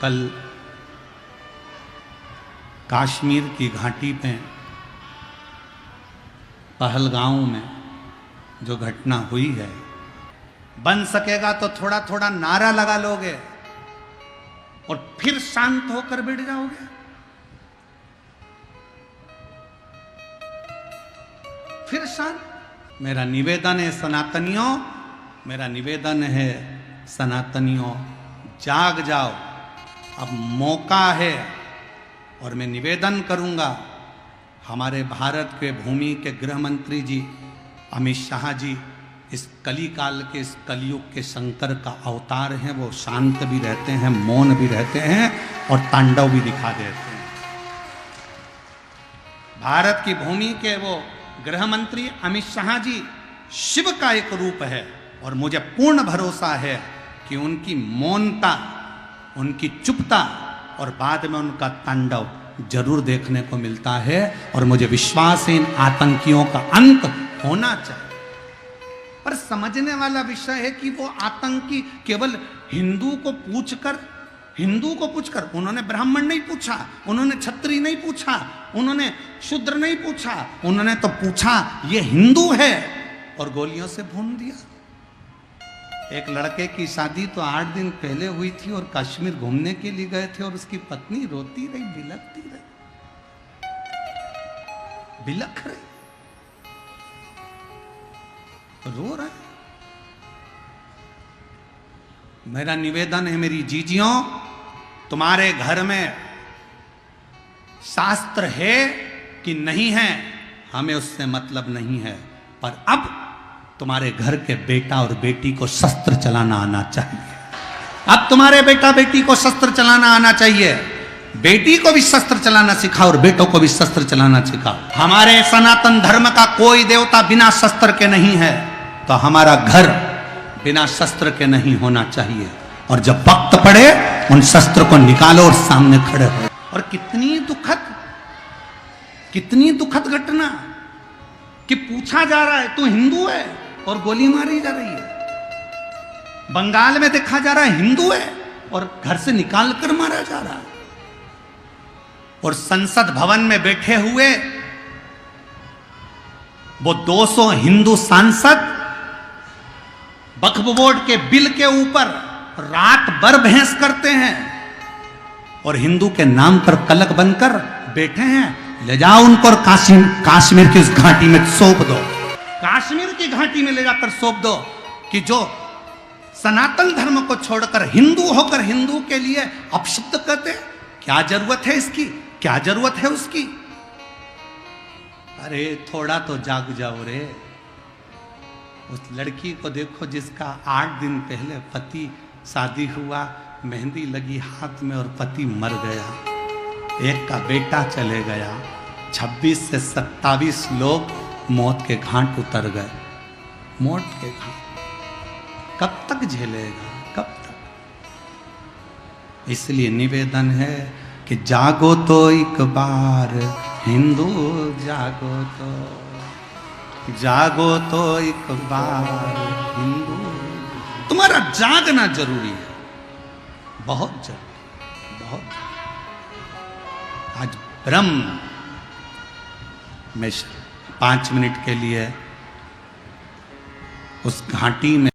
कल कश्मीर की घाटी में पहलगांव में जो घटना हुई है, बन सकेगा तो थोड़ा थोड़ा नारा लगा लोगे और फिर शांत होकर बैठ जाओगे। फिर शांत। मेरा निवेदन है सनातनियों, मेरा निवेदन है सनातनियों, जाग जाओ, अब मौका है। और मैं निवेदन करूंगा हमारे भारत के भूमि के गृह मंत्री जी अमित शाह जी, इस कली काल के, इस कलयुग के शंकर का अवतार हैं। वो शांत भी रहते हैं, मौन भी रहते हैं और तांडव भी दिखा देते हैं। भारत की भूमि के वो गृह मंत्री अमित शाह जी शिव का एक रूप है और मुझे पूर्ण भरोसा है कि उनकी मौनता, उनकी चुपता और बाद में उनका तांडव जरूर देखने को मिलता है। और मुझे विश्वास है इन आतंकियों का अंत होना चाहिए। पर समझने वाला विषय है कि वो आतंकी केवल हिंदू को पूछकर, उन्होंने ब्राह्मण नहीं पूछा, उन्होंने क्षत्रिय नहीं पूछा, उन्होंने शूद्र नहीं पूछा, उन्होंने तो पूछा ये हिंदू है और गोलियों से भून दिया। एक लड़के की शादी तो 8 दिन पहले हुई थी और कश्मीर घूमने के लिए गए थे और उसकी पत्नी रोती रही, बिलखती रही, बिलख रही, रो रहा है। मेरा निवेदन है मेरी जीजियों, तुम्हारे घर में शास्त्र है कि नहीं है हमें उससे मतलब नहीं है, पर अब तुम्हारे घर के बेटा और बेटी को शस्त्र चलाना आना चाहिए। अब तुम्हारे बेटा बेटी को शस्त्र चलाना आना चाहिए। बेटी को भी शस्त्र चलाना सिखाओ और बेटों को भी शस्त्र चलाना सिखाओ। हमारे सनातन धर्म का कोई देवता बिना शस्त्र के नहीं है, तो हमारा घर बिना शस्त्र के नहीं होना चाहिए। और जब वक्त पड़े उन शस्त्र को निकालो और सामने खड़े हो। और कितनी दुखद घटना कि पूछा जा रहा है तू हिंदू है और गोली मारी जा रही है। बंगाल में देखा जा रहा है हिंदू है और घर से निकाल कर मारा जा रहा है। और संसद भवन में बैठे हुए वो 200 हिंदू सांसद वक्फ बोर्ड के बिल के ऊपर रात भर बहस करते हैं और हिंदू के नाम पर कलंक बनकर बैठे हैं। ले जाओ उनको और कश्मीर की उस घाटी में सौंप दो। कश्मीर की घाटी में ले जाकर सौंप दो कि जो सनातन धर्म को छोड़कर हिंदू होकर हिंदू के लिए अपशब्द कहते, क्या जरूरत है इसकी, क्या जरूरत है उसकी। अरे थोड़ा तो जाग जाओ रे। उस लड़की को देखो जिसका 8 दिन पहले पति शादी हुआ, मेहंदी लगी हाथ में और पति मर गया, एक का बेटा चले गया, 26 से 27 लोग मौत के घाट उतर गए। मौत के घाट कब तक झेलेगा, कब तक। इसलिए निवेदन है कि जागो तो एक बार हिंदू, जागो तो एक बार हिंदू। तुम्हारा जागना जरूरी है, बहुत जरूरी, बहुत। आज ब्रह्म में 5 मिनट के लिए उस घाटी में